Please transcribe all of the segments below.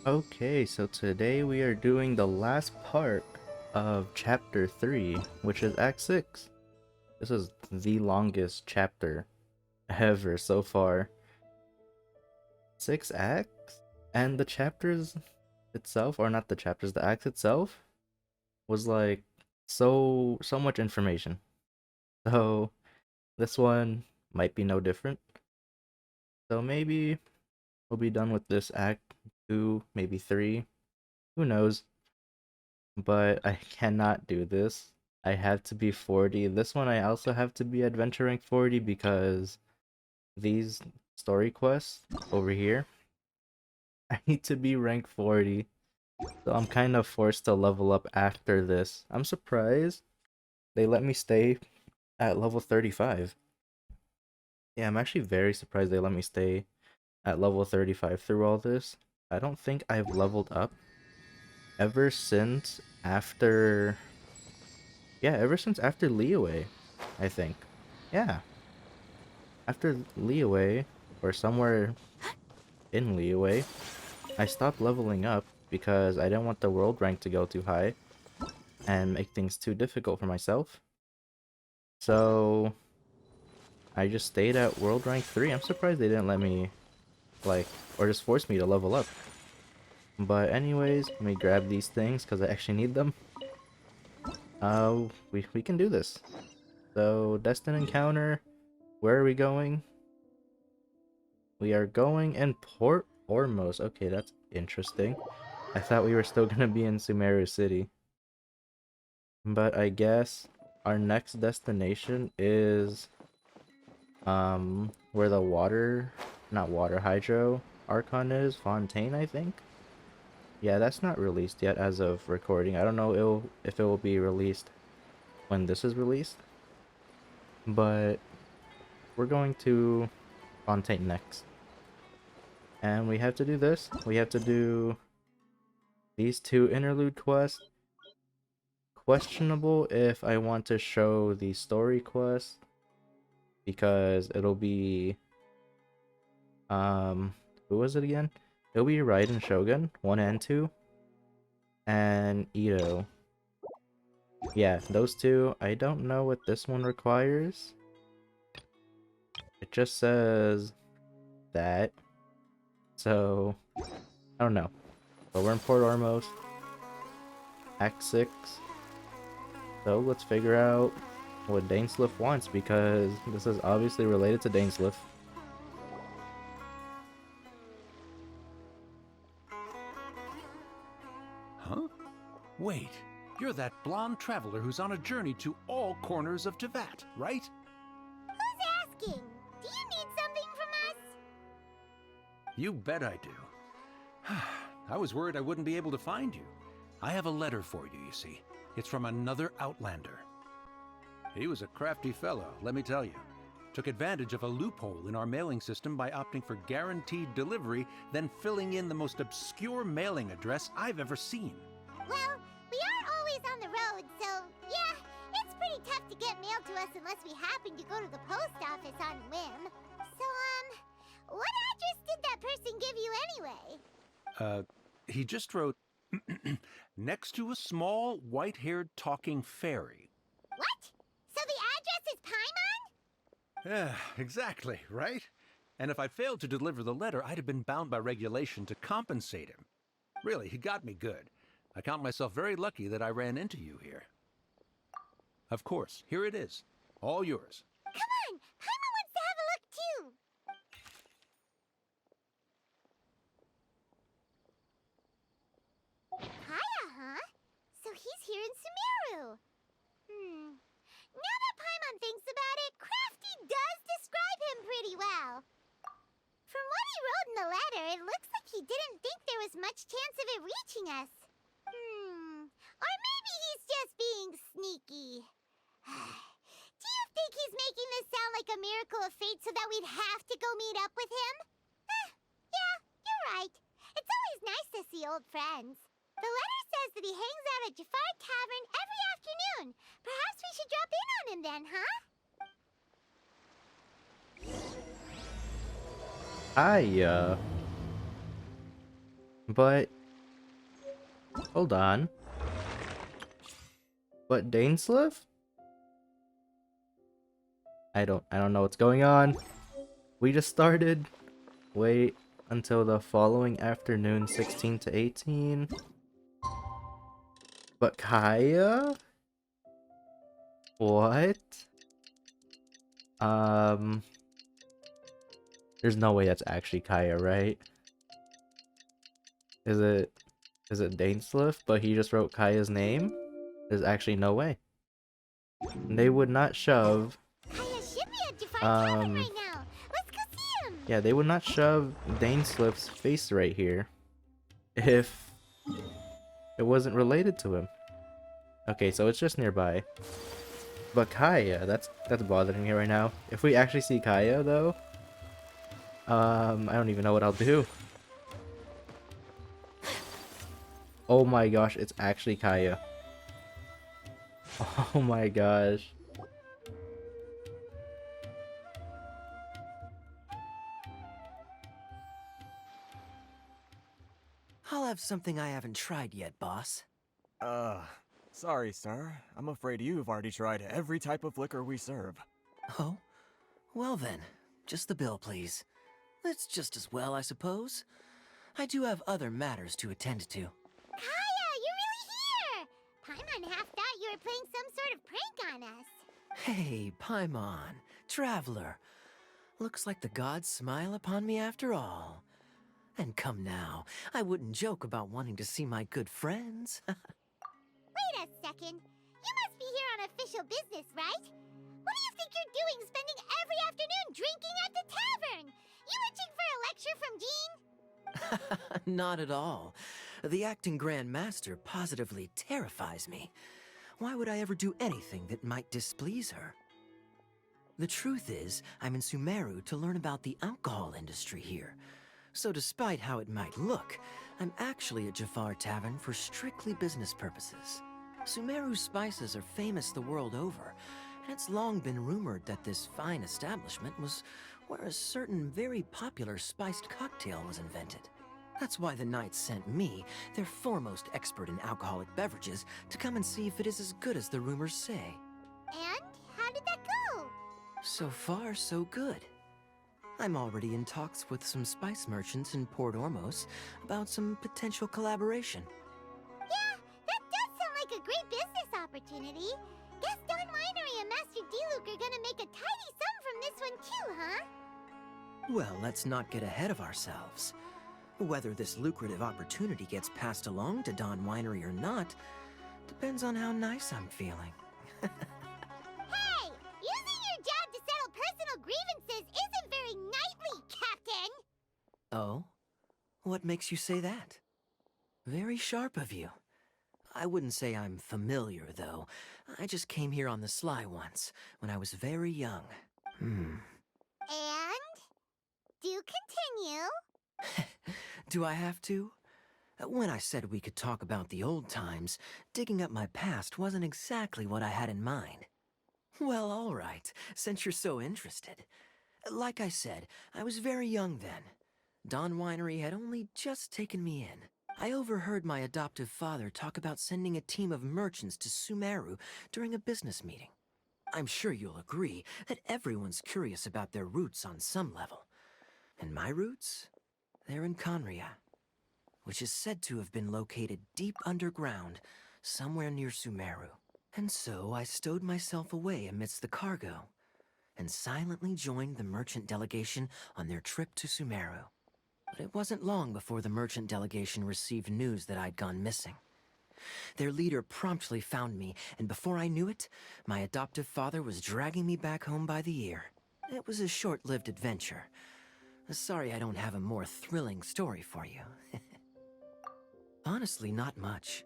Okay, so today we are doing the last part of chapter 3, which is Act 6. This is the longest chapter ever so far. 6 acts? And the chapters itself, or not the chapters, the act itself was like so much information. So this one might be no different. So maybe we'll be done with this act 2, maybe 3. Who knows? But I cannot do this. I have to be 40. This one I also have to be adventure rank 40 because these story quests over here, I need to be rank 40. So I'm kind of forced to level up after this. I'm surprised they let me stay at level 35. Yeah, I'm actually very surprised they let me stay at level 35 through all this. I don't think I've leveled up ever since after... Yeah, ever since after Leeway, I think. Yeah, after Leeway, or somewhere in Leeway, I stopped leveling up because I didn't want the world rank to go too high and make things too difficult for myself. So I just stayed at world rank 3. I'm surprised they didn't let me, like, or just force me to level up. But anyways, let me grab these things because I actually need them. We can do this. So, Destined Encounter, where are we going? We are going in Port Ormos. Okay, that's interesting. I thought we were still gonna be in Sumeru City. But I guess our next destination is where the water, not water, hydro Archon is, Fontaine, I think. Yeah, that's not released yet as of recording. I don't know if it will be released when this is released. But we're going to Fontaine next. And we have to do this. We have to do these two interlude quests. Questionable if I want to show the story quest because it'll be who was it again? It'll be Raiden Shogun 1 and 2 and Ito. Yeah, those two. I don't know what this one requires. It just says that. So I don't know. But we're in Port Ormos. Act 6. So let's figure out what Dainsliff wants because this is obviously related to Dainsliff. Huh? Wait, you're that blonde traveler who's on a journey to all corners of Tevat, right? Who's asking? Do you need something from us? You bet I do. I was worried I wouldn't be able to find you. I have a letter for you, you see. It's from another Outlander. He was a crafty fellow, let me tell you. Took advantage of a loophole in our mailing system by opting for guaranteed delivery, then filling in the most obscure mailing address I've ever seen. Well, we aren't always on the road, so yeah, it's pretty tough to get mail to us unless we happen to go to the post office on whim. So, what address did that person give you anyway? He just wrote, next to a small, white-haired talking fairy. What? So the address is Paimon? Yeah, exactly, right? And if I failed to deliver the letter, I'd have been bound by regulation to compensate him. Really, he got me good. I count myself very lucky that I ran into you here. Of course, here it is. All yours. Come on, Paimon wants to have a look too. Kaya, huh? So he's here in Sumeru. Now that Paimon thinks about it, Crafty does describe him pretty well. From what he wrote in the letter, it looks like he didn't think there was much chance of it reaching us. Or maybe he's just being sneaky. Do you think he's making this sound like a miracle of fate so that we'd have to go meet up with him? Yeah, you're right. It's always nice to see old friends. The letter says that he hangs out at Jafar Tavern every afternoon. Perhaps we should drop in on him then, huh? But Hold on. What, Dainsliff? I don't know what's going on. We just started. Wait until the following afternoon, 16 to 18. But Kaya? What? There's no way that's actually Kaya, right? Is it Dainsliff, but he just wrote Kaya's name? There's actually no way. They would not shove Kaya should be at Jafar Tavern right now. Let's go see him. yeah, they would not shove Dainsliff's face right here if it wasn't related to him. Okay, so it's just nearby. But Kaya, that's bothering me right now. If we actually see Kaya though, I don't even know what I'll do. Oh my gosh, it's actually Kaya. Oh my gosh. I'll have something I haven't tried yet, boss. Sorry, sir. I'm afraid you've already tried every type of liquor we serve. Oh? Well then, just the bill, please. That's just as well, I suppose. I do have other matters to attend to. Kaya, you're really here! Paimon half thought you were playing some sort of prank on us. Hey, Paimon, traveler. Looks like the gods smile upon me after all. And come now, I wouldn't joke about wanting to see my good friends. Wait a second. You must be here on official business, right? What do you think you're doing spending every afternoon drinking at the tavern? You itching for a lecture from Jean? Not at all. The acting Grand Master positively terrifies me. Why would I ever do anything that might displease her? The truth is, I'm in Sumeru to learn about the alcohol industry here. So despite how it might look, I'm actually at Jafar Tavern for strictly business purposes. Sumeru spices are famous the world over, and it's long been rumored that this fine establishment was where a certain very popular spiced cocktail was invented. That's why the Knights sent me, their foremost expert in alcoholic beverages, to come and see if it is as good as the rumors say. And how did that go? So far, so good. I'm already in talks with some spice merchants in Port Ormos about some potential collaboration. Yeah, that does sound like a great business opportunity. Guess Don Winery and Master Diluc are gonna make a tidy sum from this one too, huh? Well, let's not get ahead of ourselves. Whether this lucrative opportunity gets passed along to Don Winery or not depends on how nice I'm feeling. Hey! Using your job to settle personal grievances isn't very knightly, Captain! Oh? What makes you say that? Very sharp of you. I wouldn't say I'm familiar, though. I just came here on the sly once, when I was very young. And? Do continue. Do I have to? When I said we could talk about the old times, digging up my past wasn't exactly what I had in mind. Well, all right, since you're so interested. Like I said, I was very young then. Don Winery had only just taken me in. I overheard my adoptive father talk about sending a team of merchants to Sumeru during a business meeting. I'm sure you'll agree that everyone's curious about their roots on some level. And my roots? They're in Conria, which is said to have been located deep underground, somewhere near Sumeru. And so I stowed myself away amidst the cargo, and silently joined the merchant delegation on their trip to Sumeru. But it wasn't long before the merchant delegation received news that I'd gone missing. Their leader promptly found me, and before I knew it, my adoptive father was dragging me back home by the ear. It was a short-lived adventure. Sorry I don't have a more thrilling story for you. Honestly, not much.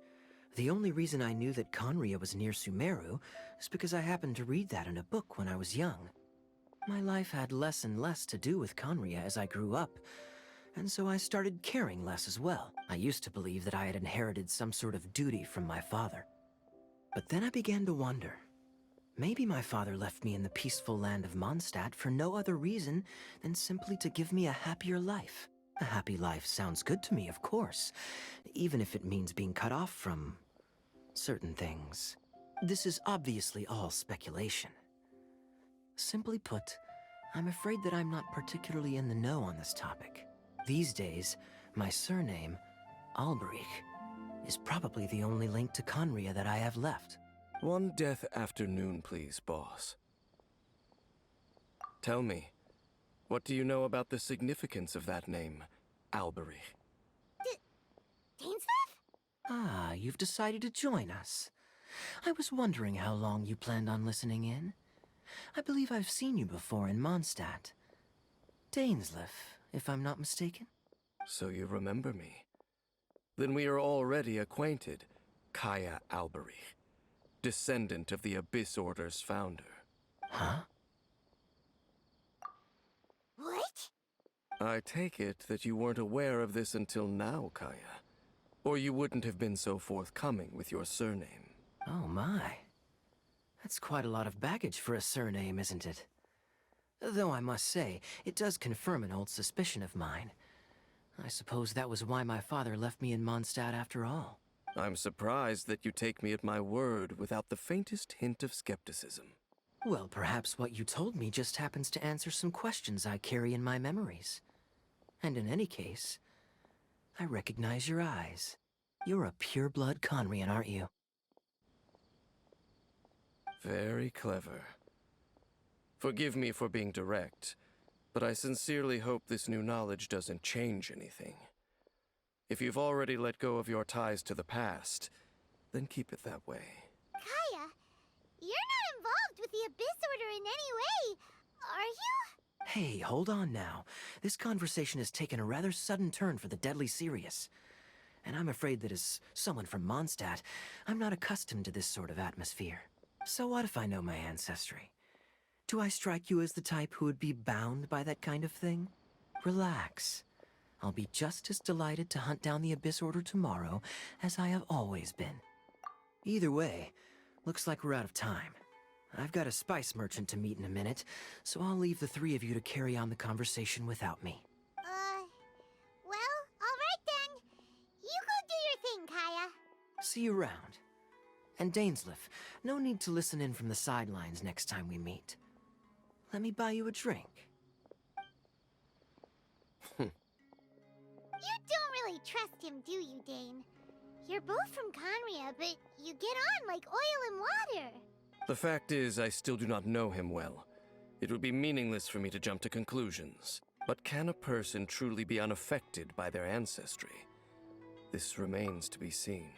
The only reason I knew that Conria was near Sumeru is because I happened to read that in a book when I was young. My life had less and less to do with Conria as I grew up, and so I started caring less as well. I used to believe that I had inherited some sort of duty from my father. But then I began to wonder. Maybe my father left me in the peaceful land of Mondstadt for no other reason than simply to give me a happier life. A happy life sounds good to me, of course, even if it means being cut off from certain things. This is obviously all speculation. Simply put, I'm afraid that I'm not particularly in the know on this topic. These days, my surname, Alberich, is probably the only link to Conria that I have left. One death afternoon, please, boss. Tell me, what do you know about the significance of that name, Alberich? Dainsleif? Ah, you've decided to join us. I was wondering how long you planned on listening in. I believe I've seen you before in Mondstadt. Dainsleif, if I'm not mistaken. So you remember me. Then we are already acquainted, Kaya Alberich, descendant of the Abyss Order's founder. Huh? What? I take it that you weren't aware of this until now, Kaya. Or you wouldn't have been so forthcoming with your surname. Oh my. That's quite a lot of baggage for a surname, isn't it? Though I must say, it does confirm an old suspicion of mine. I suppose that was why my father left me in Mondstadt after all. I'm surprised that you take me at my word without the faintest hint of skepticism. Well, perhaps what you told me just happens to answer some questions I carry in my memories. And in any case, I recognize your eyes. You're a pure-blood Conrian, aren't you? Very clever. Forgive me for being direct, but I sincerely hope this new knowledge doesn't change anything. If you've already let go of your ties to the past, then keep it that way. Kaya, you're not involved with the Abyss Order in any way, are you? Hey, hold on now. This conversation has taken a rather sudden turn for the deadly serious. And I'm afraid that as someone from Mondstadt, I'm not accustomed to this sort of atmosphere. So what if I know my ancestry? Do I strike you as the type who would be bound by that kind of thing? Relax. I'll be just as delighted to hunt down the Abyss Order tomorrow as I have always been. Either way, looks like we're out of time. I've got a spice merchant to meet in a minute, so I'll leave the three of you to carry on the conversation without me. Well, alright then. You go do your thing, Kaya. See you around. And Dainsleif, no need to listen in from the sidelines next time we meet. Let me buy you a drink. You don't really trust him, do you, Dane? You're both from Conria, but you get on like oil and water. The fact is, I still do not know him well. It would be meaningless for me to jump to conclusions. But can a person truly be unaffected by their ancestry? This remains to be seen.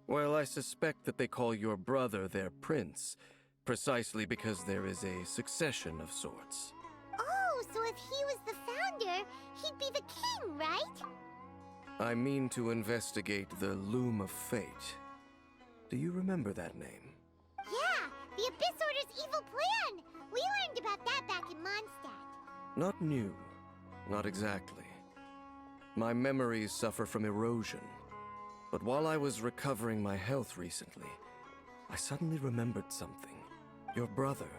Well, I suspect that they call your brother their prince, precisely because there is a succession of sorts. Oh, so if he was the founder, he'd be the king, right? I mean to investigate the Loom of Fate. Do you remember that name? Yeah, the Abyss Order's evil plan. We learned about that back in Mondstadt. Not new. Not exactly. My memories suffer from erosion. But while I was recovering my health recently, I suddenly remembered something. Your brother.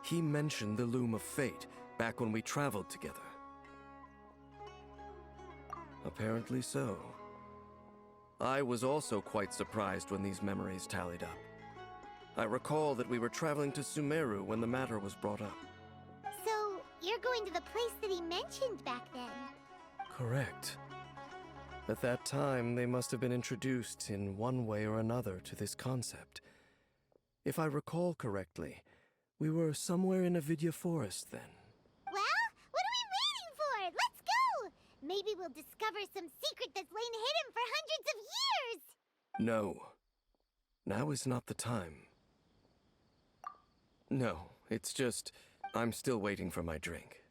He mentioned the Loom of Fate back when we traveled together. Apparently so. I was also quite surprised when these memories tallied up. I recall that we were traveling to Sumeru when the matter was brought up. So, you're going to the place that he mentioned back then? Correct. At that time, they must have been introduced in one way or another to this concept. If I recall correctly, we were somewhere in Avidya Forest then. Well, what are we waiting for? Let's go! Maybe we'll discover some secret that's lain hidden for hundreds of years! No. Now is not the time. No, it's just, I'm still waiting for my drink.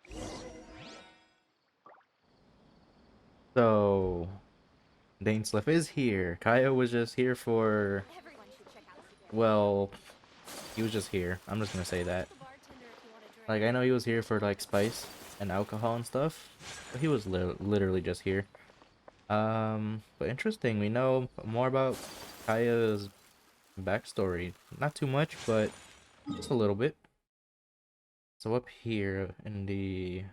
Seriously? So, Dainsleif is here. Kaya was just here for... Well, he was just here. I'm just gonna say that. Like, I know he was here for, like, spice and alcohol and stuff. But he was literally just here. But interesting. We know more about Kaya's backstory. Not too much, but just a little bit. So up here in the...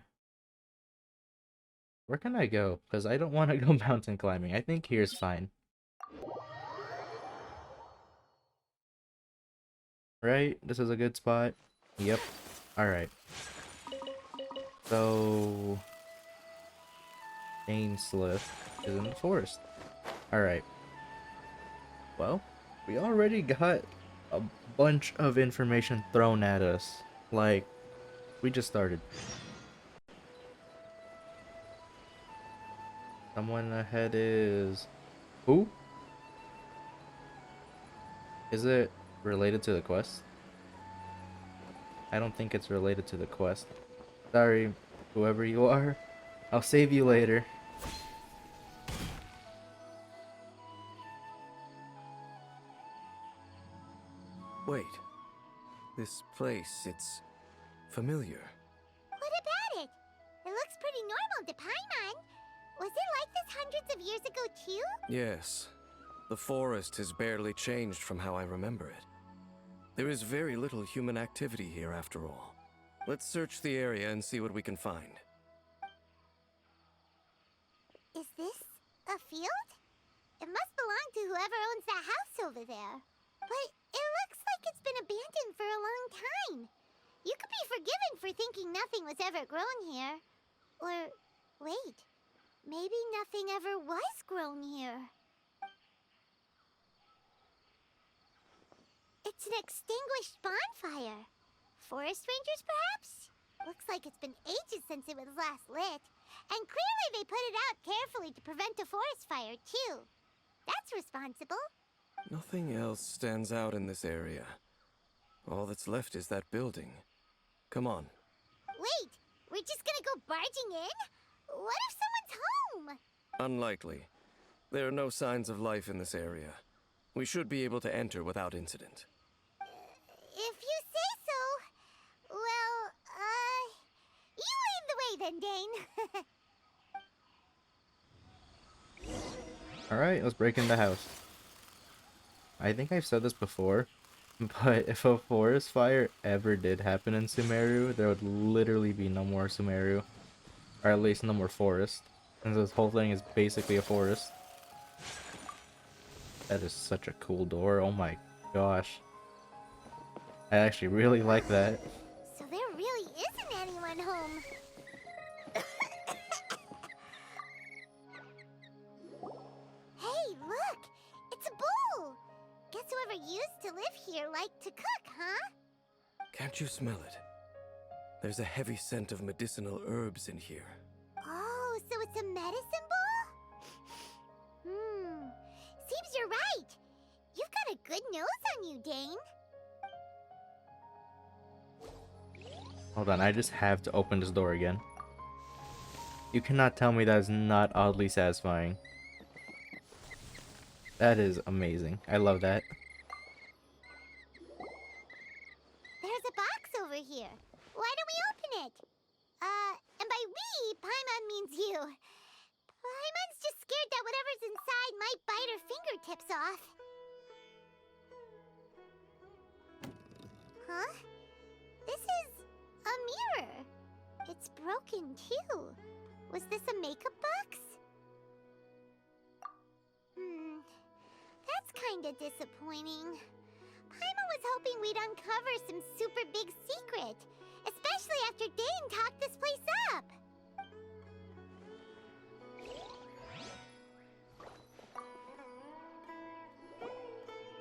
Where can I go? Because I don't want to go mountain climbing. I think here's fine. Right? This is a good spot? Yep. Alright. So... Ainsliff is in the forest. Alright. Well, we already got a bunch of information thrown at us. Like, we just started. Someone ahead is... Who? Is it related to the quest? I don't think it's related to the quest. Sorry, whoever you are. I'll save you later. Wait. This place, it's familiar. What about it? It looks pretty normal to Paimon. Was it like this hundreds of years ago too? Yes. The forest has barely changed from how I remember it. There is very little human activity here after all. Let's search the area and see what we can find. Is this a field? It must belong to whoever owns that house over there. But it looks like it's been abandoned for a long time. You could be forgiven for thinking nothing was ever grown here. Or, wait, maybe nothing ever was grown here. It's an extinguished bonfire. Forest rangers, perhaps? Looks like it's been ages since it was last lit. And clearly they put it out carefully to prevent a forest fire, too. That's responsible. Nothing else stands out in this area. All that's left is that building. Come on. Wait, we're just gonna go barging in? What if someone's home? Unlikely. There are no signs of life in this area. We should be able to enter without incident. If you say so. Well, you lead the way then, Dane. Alright, let's break in the house. I think I've said this before, but if a forest fire ever did happen in Sumeru, there would literally be no more Sumeru. Or at least no more forest. Since this whole thing is basically a forest. That is such a cool door, oh my gosh. I actually really like that. So there really isn't anyone home. Hey, look! It's a bull! Guess whoever used to live here liked to cook, huh? Can't you smell it? There's a heavy scent of medicinal herbs in here. Oh, so it's a medicine bull? Seems you're right. You've got a good nose on you, Dane. Hold on, I just have to open this door again. You cannot tell me that is not oddly satisfying. That is amazing. I love that. There's a box over here. Why don't we open it? And by we, Paimon means you. Paimon's just scared that whatever's inside might bite her fingertips off. Huh? This is a mirror. It's broken too. Was this a makeup box? That's kinda disappointing. Paimon was hoping we'd uncover some super big secret, especially after Dane talked this place up.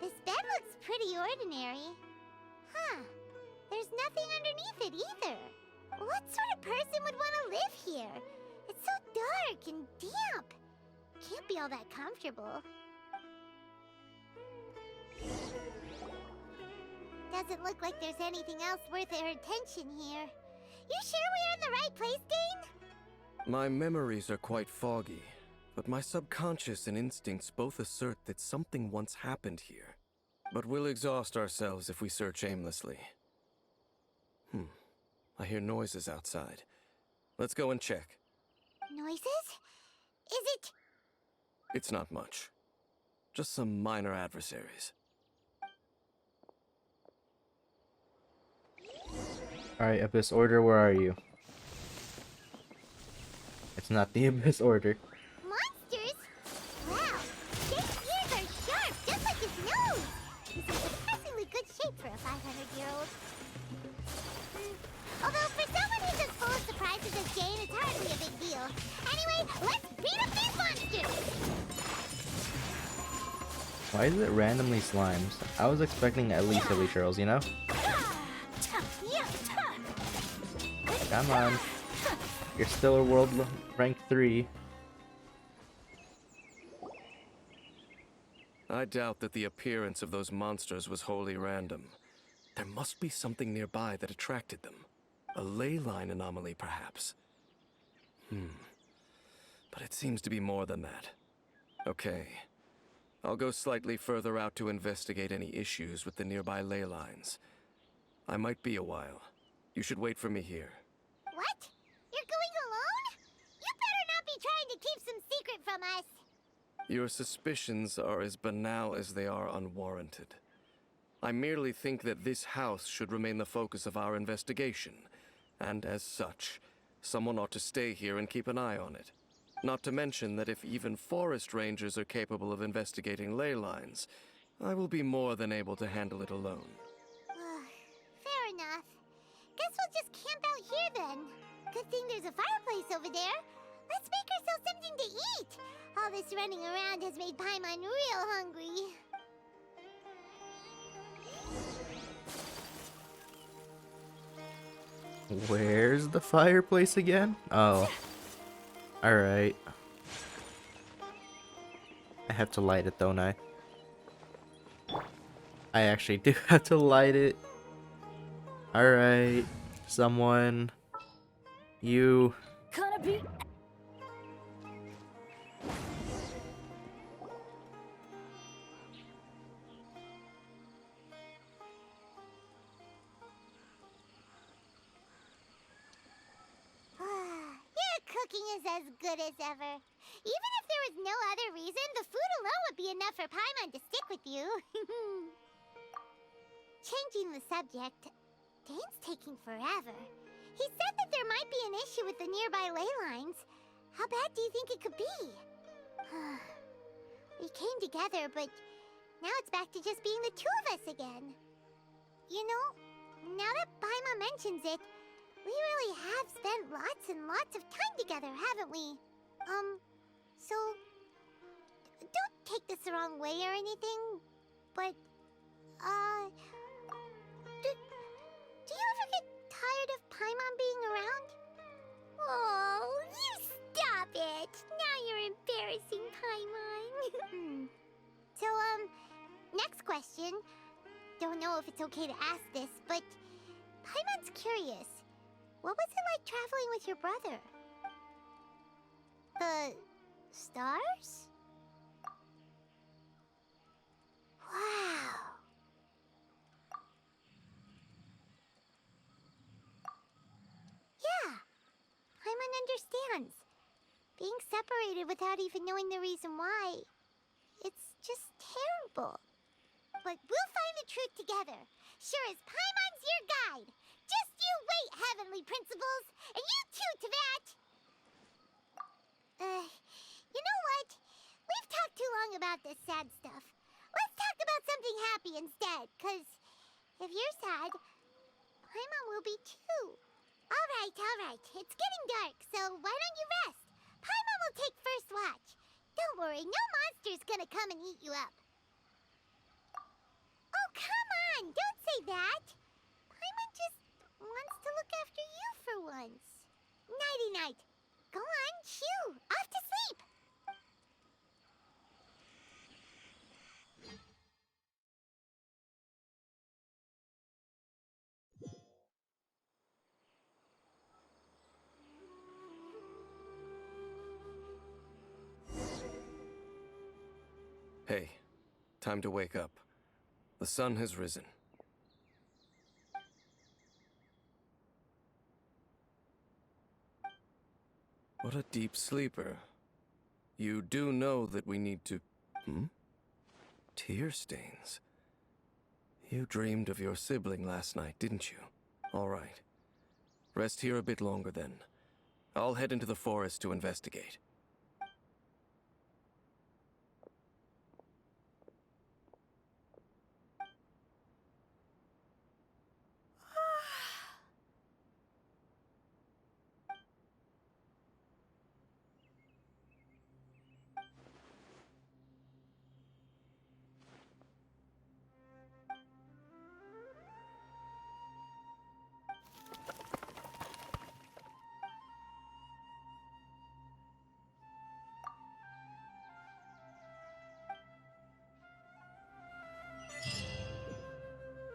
This bed looks pretty ordinary. Huh. There's nothing underneath it either. What sort of person would want to live here? It's so dark and damp. Can't be all that comfortable. Doesn't look like there's anything else worth our attention here. You sure we're in the right place, Dane? My memories are quite foggy, but my subconscious and instincts both assert that something once happened here. But we'll exhaust ourselves if we search aimlessly. I hear noises outside. Let's go and check. Noises? Is it... It's not much. Just some minor adversaries. Alright, Abyss Order, where are you? It's not the Abyss Order. Monsters? Wow, Jake's ears are sharp, just like his nose. He's in surprisingly good shape for a 500-year-old. Although for someone who's as full of surprises as Jane, it's hardly a big deal. Anyway, let's beat up these monsters! Why is it randomly slimes? I was expecting at least Hilly Churls, you know? Come on. You're still a world rank 3. I doubt that the appearance of those monsters was wholly random. There must be something nearby that attracted them. A ley line anomaly, perhaps. But it seems to be more than that. Okay. I'll go slightly further out to investigate any issues with the nearby ley lines. I might be a while. You should wait for me here. What? You're going alone? You better not be trying to keep some secret from us. Your suspicions are as banal as they are unwarranted. I merely think that this house should remain the focus of our investigation, and as such, someone ought to stay here and keep an eye on it. Not to mention that if even forest rangers are capable of investigating ley lines, I will be more than able to handle it alone. Fair enough. Guess we'll just camp out here then. Good thing there's a fireplace over there. Let's make ourselves something to eat. All this running around has made Paimon real hungry. Where's the fireplace again? Oh. Alright. I have to light it, don't I? I actually do have to light it. Alright. Someone. You. Gonna be. Your cooking is as good as ever. Even if there was no other reason, the food alone would be enough for Paimon to stick with you. Changing the subject, Dane's taking forever. He said that there might be an issue with the nearby ley lines. How bad do you think it could be? We came together, but now it's back to just being the two of us again. You know, now that Paimon mentions it, we really have spent lots and lots of time together, haven't we? So, don't take this the wrong way or anything, but, do you ever get tired of Paimon being around? Oh, you stop it! Now you're embarrassing Paimon. So, next question. Don't know if it's okay to ask this, but Paimon's curious. What was it like traveling with your brother? The stars? Wow. Yeah, Paimon understands. Being separated without even knowing the reason why, it's just terrible. But we'll find the truth together. Sure as Paimon's your guide. Just you wait, Heavenly Principles! And you too, Teyvat! You know what? We've talked too long about this sad stuff. Let's talk about something happy instead, 'cause if you're sad, Paimon will be too. Alright. It's getting dark, so why don't you rest? Paimon will take first watch. Don't worry, no monster's gonna come and eat you up. Oh, come on! Don't say that! Paimon just wants to look after you for once. Nighty-night. Go on, shoo! Off to sleep! Hey, time to wake up. The sun has risen. What a deep sleeper. You do know that we need to... Tear stains. You dreamed of your sibling last night, didn't you? All right. Rest here a bit longer then. I'll head into the forest to investigate.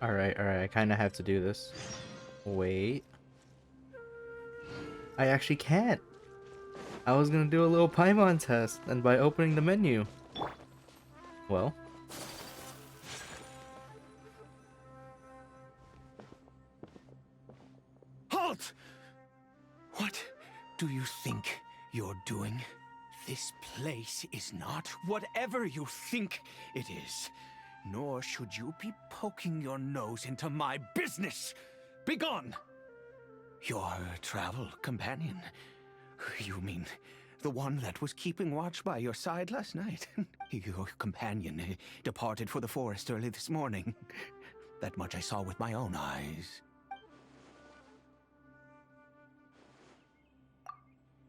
Alright, I kind of have to do this. Wait. I actually can't. I was gonna do a little Paimon test, and by opening the menu. Well. Halt! What do you think you're doing? This place is not whatever you think it is. Nor should you be poking your nose into my business. Begone! Your travel companion. You mean the one that was keeping watch by your side last night? Your companion departed for the forest early this morning. That much I saw with my own eyes.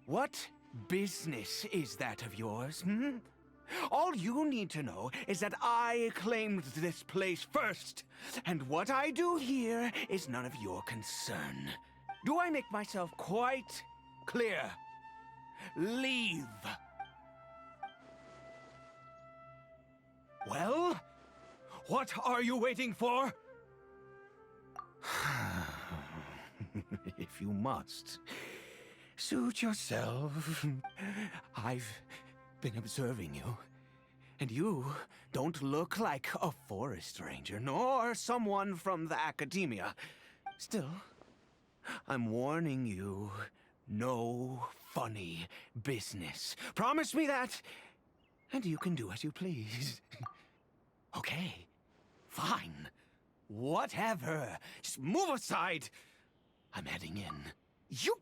What business is that of yours, hmm? All you need to know is that I claimed this place first, and what I do here is none of your concern. Do I make myself quite clear? Leave. Well, what are you waiting for? If you must, suit yourself. I've been observing you, and you don't look like a forest ranger, nor someone from the academia. Still, I'm warning you, no funny business. Promise me that, and you can do as you please. Okay, fine. Whatever. Just move aside. I'm heading in. You...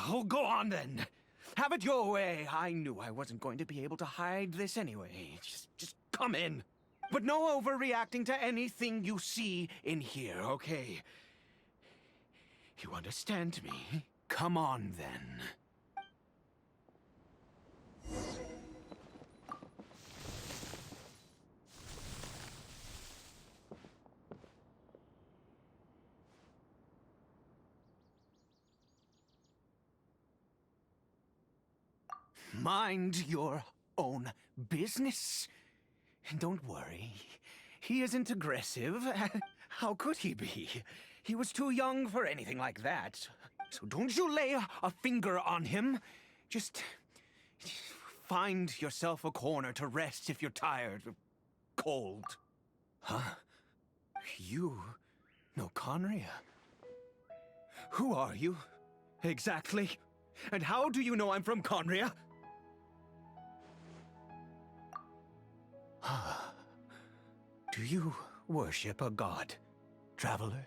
Oh, go on then. Have it your way. I knew I wasn't going to be able to hide this anyway. Just come in. But no overreacting to anything you see in here, okay? You understand me? Come on then. Mind your own business. And don't worry, he isn't aggressive. How could he be? He was too young for anything like that. So don't you lay a finger on him. Just find yourself a corner to rest if you're tired or cold. Huh? You know Conria? Who are you, exactly? And how do you know I'm from Conria? Do you worship a god, traveler?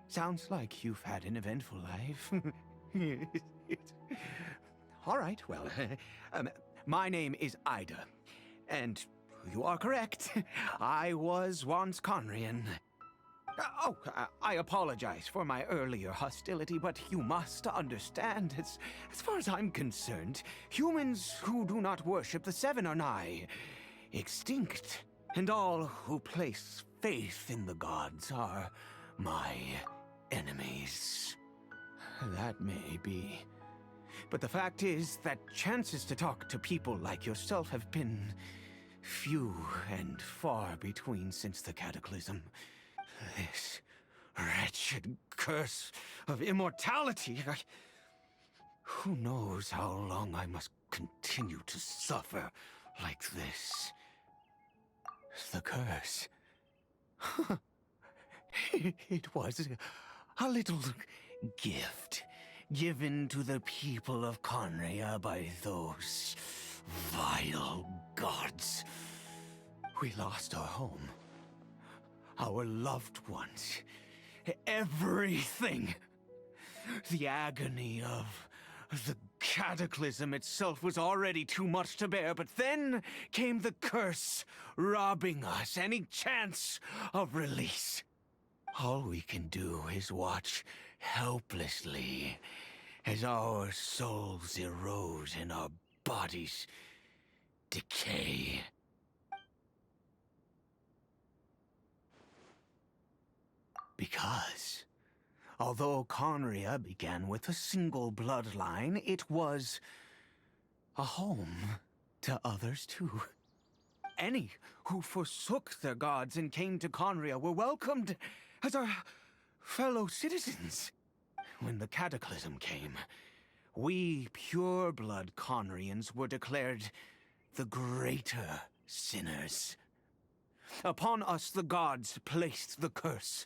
Sounds like you've had an eventful life. All right, well, my name is Ida, and you are correct. I was once Conrian. I apologize for my earlier hostility, but you must understand, as far as I'm concerned, humans who do not worship the Seven are nigh extinct, and all who place faith in the gods are my enemies. That may be. But the fact is that chances to talk to people like yourself have been few and far between since the cataclysm. This wretched curse of immortality. Who knows how long I must continue to suffer like this? The curse. It was a little gift given to the people of Conria by those vile gods. We lost our home, our loved ones, everything. The agony of the cataclysm itself was already too much to bear, but then came the curse, robbing us any chance of release. All we can do is watch helplessly as our souls erode and our bodies decay. Because, although Conria began with a single bloodline, it was a home to others too. Any who forsook their gods and came to Conria were welcomed as our fellow citizens. When the cataclysm came, we pure-blood Conrians were declared the greater sinners. Upon us the gods placed the curse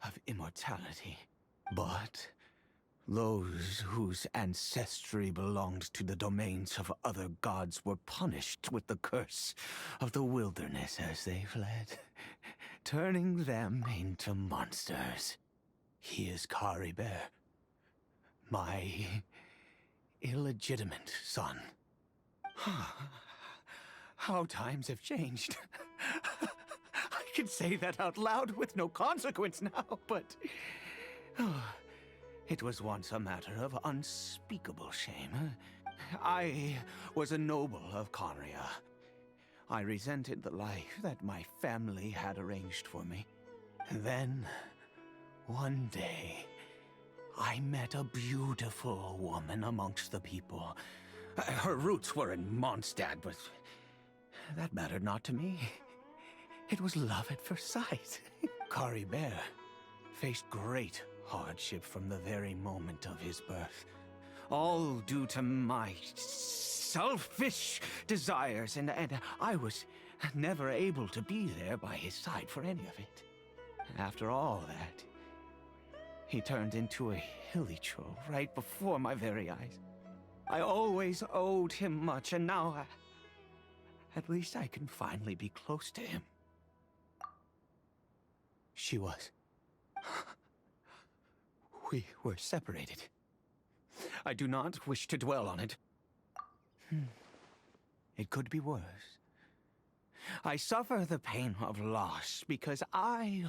of immortality. But those whose ancestry belonged to the domains of other gods were punished with the curse of the wilderness as they fled, turning them into monsters. He is Caribert, my illegitimate son. How times have changed. I can say that out loud with no consequence now, but it was once a matter of unspeakable shame. I was a noble of Conria. I resented the life that my family had arranged for me. Then, one day, I met a beautiful woman amongst the people. Her roots were in Mondstadt, but that mattered not to me. It was love at first sight. Caribert faced great hardship from the very moment of his birth. All due to my selfish desires, and I was never able to be there by his side for any of it. After all that, he turned into a hilly troll right before my very eyes. I always owed him much, and now at least I can finally be close to him. She was. We were separated. I do not wish to dwell on it. It could be worse. I suffer the pain of loss because I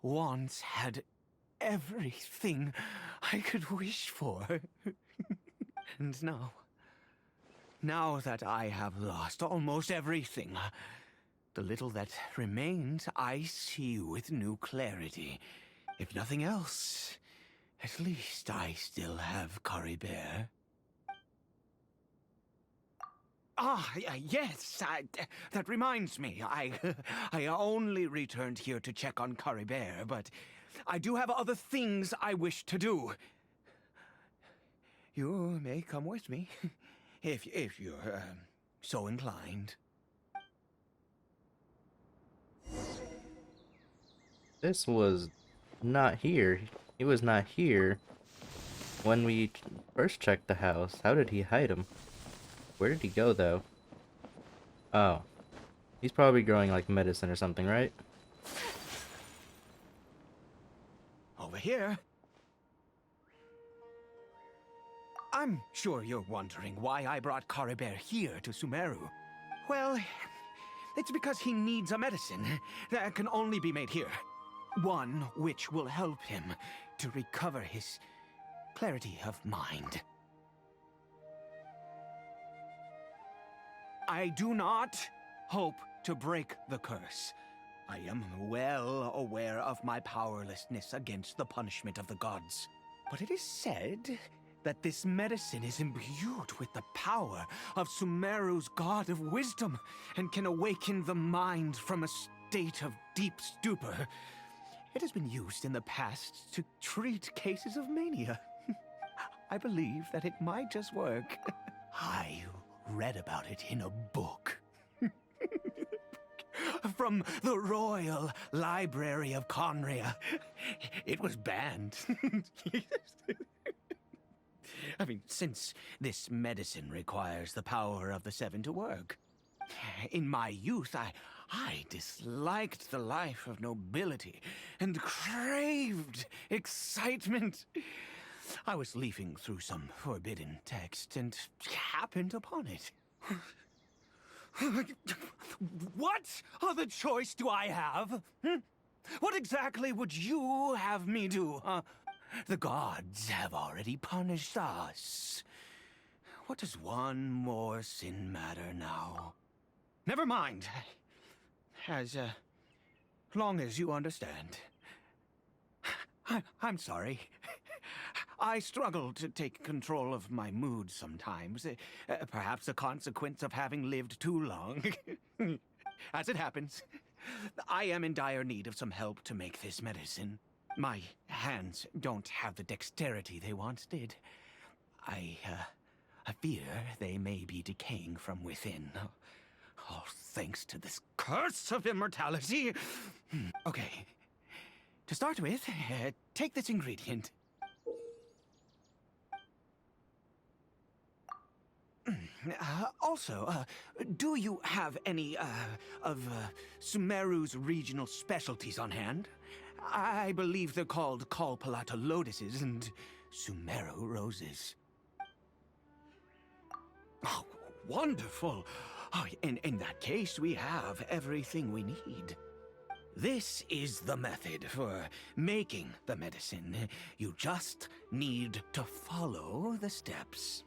once had everything I could wish for. And now that I have lost almost everything, the little that remains I see with new clarity. If nothing else, at least I still have Caribert. Yes, that reminds me. I only returned here to check on Caribert, but I do have other things I wish to do. You may come with me, if you're so inclined. This was not here. He was not here when we first checked the house. How did he hide him? Where did he go, though? Oh. He's probably growing, like, medicine or something, right? Over here. I'm sure you're wondering why I brought Caribert here to Sumeru. Well, it's because he needs a medicine that can only be made here. One which will help him to recover his clarity of mind. I do not hope to break the curse. I am well aware of my powerlessness against the punishment of the gods. But it is said that this medicine is imbued with the power of Sumeru's god of wisdom and can awaken the mind from a state of deep stupor. It has been used in the past to treat cases of mania. I believe that it might just work. I read about it in a book. From the Royal Library of Conria. It was banned. I mean, since this medicine requires the power of the Seven to work. In my youth, I disliked the life of nobility and craved excitement. I was leafing through some forbidden text and happened upon it. What other choice do I have? What exactly would you have me do, huh? The gods have already punished us. What does one more sin matter now? Never mind. As long as you understand. I'm sorry. I struggle to take control of my mood sometimes. Perhaps a consequence of having lived too long. As it happens, I am in dire need of some help to make this medicine. My hands don't have the dexterity they once did. I fear they may be decaying from within. All thanks to this curse of immortality. Okay. To start with, take this ingredient. Also, do you have any, of Sumeru's regional specialties on hand? I believe they're called Kalpalata lotuses and Sumeru roses. Oh, wonderful! Oh, in that case, we have everything we need. This is the method for making the medicine. You just need to follow the steps.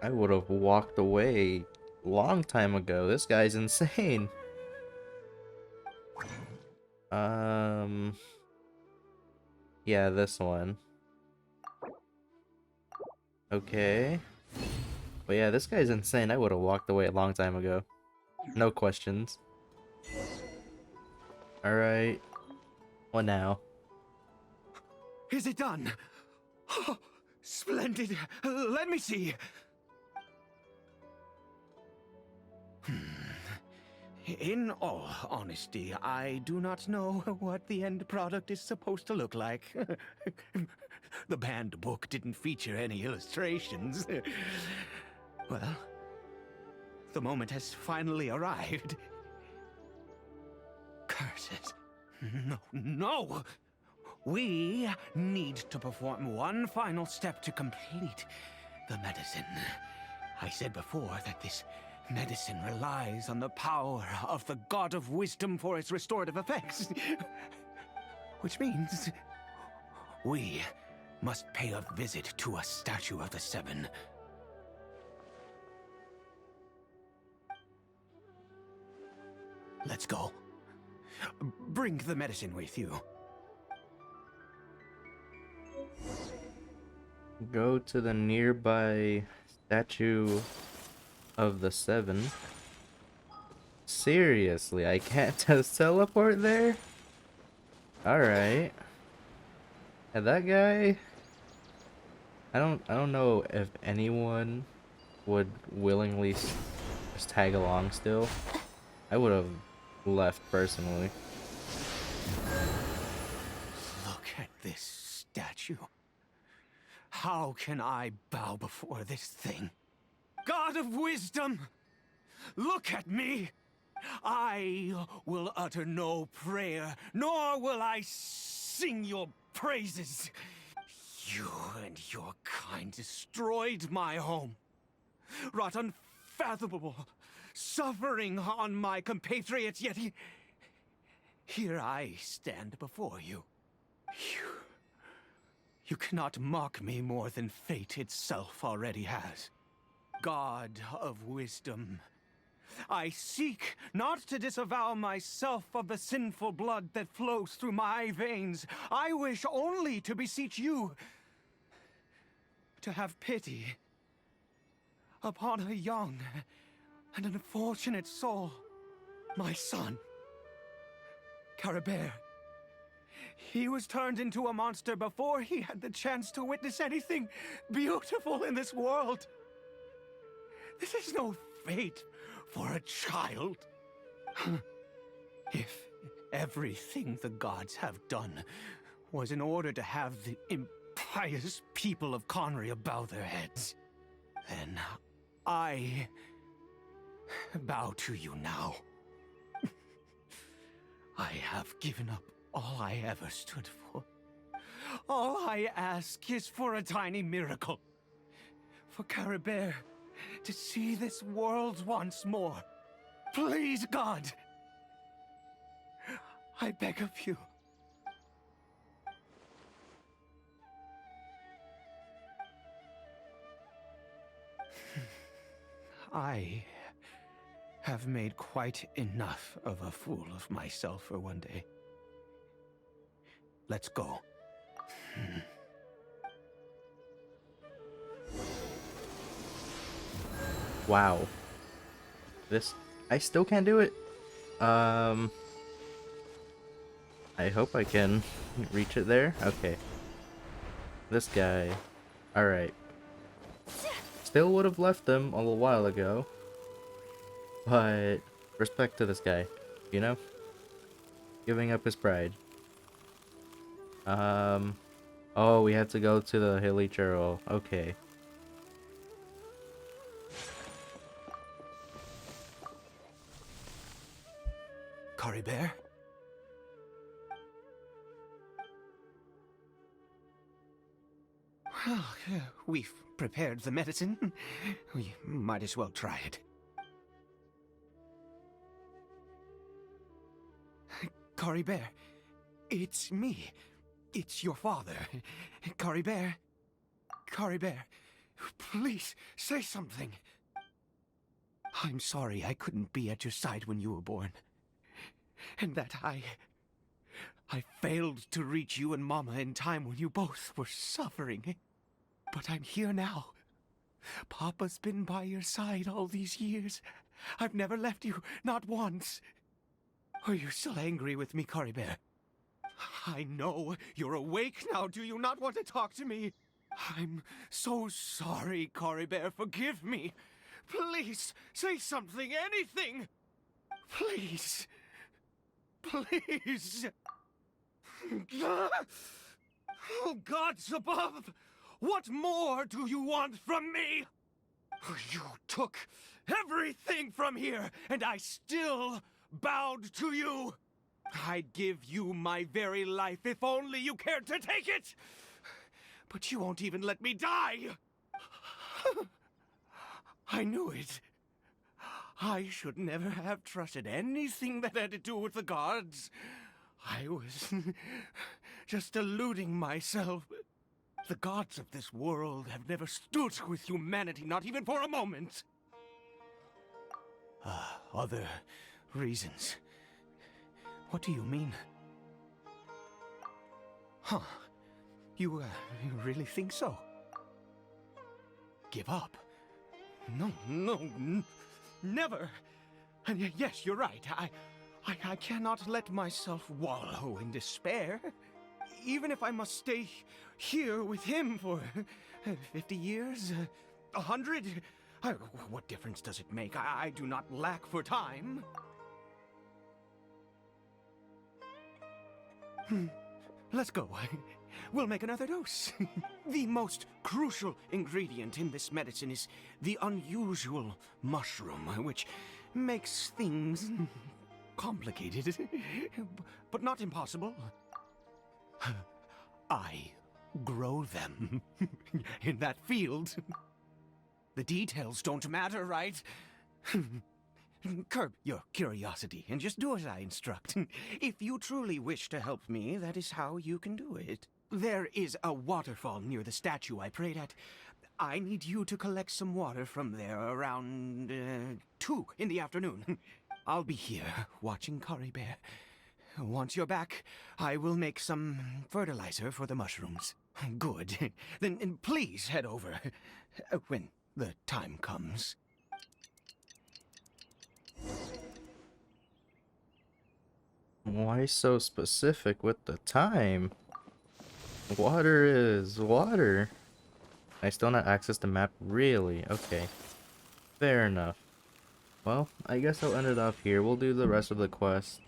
I would have walked away long time ago. This guy's insane. Yeah, this one. Okay. But yeah, this guy's insane. I would have walked away a long time ago. No questions. Alright. What now? Is it done? Oh, splendid. Let me see. In all honesty, I do not know what the end product is supposed to look like. The banned book didn't feature any illustrations. Well, the moment has finally arrived. Curses. No! We need to perform one final step to complete the medicine. I said before that this medicine relies on the power of the God of Wisdom for its restorative effects. Which means we must pay a visit to a statue of the Seven. Let's go. Bring the medicine with you. Go to the nearby statue of the Seven. Seriously, I can't just teleport there? Alright. And that guy, I don't know if anyone would willingly just tag along still. I would have left personally. Look at this statue. How can I bow before this thing? God of Wisdom, look at me. I will utter no prayer, nor will I sing your praises. You and your kind destroyed my home, wrought unfathomable suffering on my compatriots, yet here I stand before you. You cannot mock me more than fate itself already has. God of Wisdom, I seek not to disavow myself of the sinful blood that flows through my veins. I wish only to beseech you to have pity upon a young and unfortunate soul, my son, Caribert. He was turned into a monster before he had the chance to witness anything beautiful in this world. This is no fate for a child. If everything the gods have done was in order to have the pious people of Conria bow their heads, then I bow to you now. I have given up all I ever stood for. All I ask is for a tiny miracle. For Caribert to see this world once more. Please, God. I beg of you. I have made quite enough of a fool of myself for one day. Let's go. Wow. This, I still can't do it. I hope I can reach it there. Okay. This guy. Alright. Still would have left them a little while ago. But respect to this guy, you know? Giving up his pride. Oh, we have to go to the hilly churl. Okay. Caribert? Well, we've prepared the medicine. We might as well try it. Caribert, it's me. It's your father. Caribert. Caribert, please say something. I'm sorry I couldn't be at your side when you were born. And that I failed to reach you and Mama in time when you both were suffering. But I'm here now. Papa's been by your side all these years. I've never left you, not once. Are you still angry with me, Caribert? I know you're awake now. Do you not want to talk to me? I'm so sorry, Caribert. Forgive me. Please, say something, anything. Please. Please. Oh, gods above! What more do you want from me? You took everything from here, and I still bowed to you. I'd give you my very life if only you cared to take it. But you won't even let me die. I knew it. I should never have trusted anything that had to do with the gods. I was just deluding myself. The gods of this world have never stood with humanity, not even for a moment. Other reasons. What do you mean? Huh. You really think so? Give up? No, never. And yes, you're right. I cannot let myself wallow in despair. Even if I must stay here with him for 50 years, 100, what difference does it make? I do not lack for time. Let's go. We'll make another dose. The most crucial ingredient in this medicine is the unusual mushroom, which makes things complicated, but not impossible. I grow them in that field. The details don't matter, right? Curb your curiosity and just do as I instruct. If you truly wish to help me, that is how you can do it. There is a waterfall near the statue I prayed at. I need you to collect some water from there around 2 in the afternoon. I'll be here watching Caribert. Once you're back, I will make some fertilizer for the mushrooms. Good. Then please head over when the time comes. Why so specific with the time? Water is water. I still not access the map, really? Okay. Fair enough. Well, I guess I'll end it off here. We'll do the rest of the quest.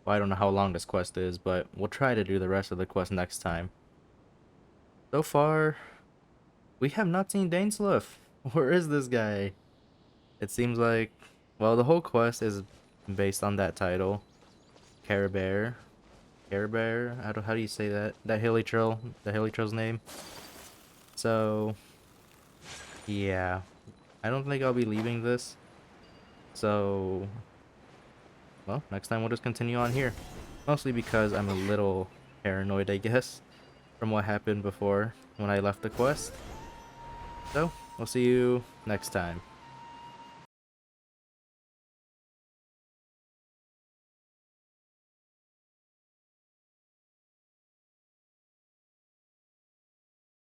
Well, I don't know how long this quest is, but we'll try to do the rest of the quest next time. So far, we have not seen Dainsluff. Where is this guy? It seems like, well, the whole quest is based on that title, Caribert. Caribert? How do you say that? That hilly trail, the hilly trail's name. So, yeah, I don't think I'll be leaving this. So, well, next time we'll just continue on here. Mostly because I'm a little paranoid, I guess, from what happened before when I left the quest. So, we'll see you next time.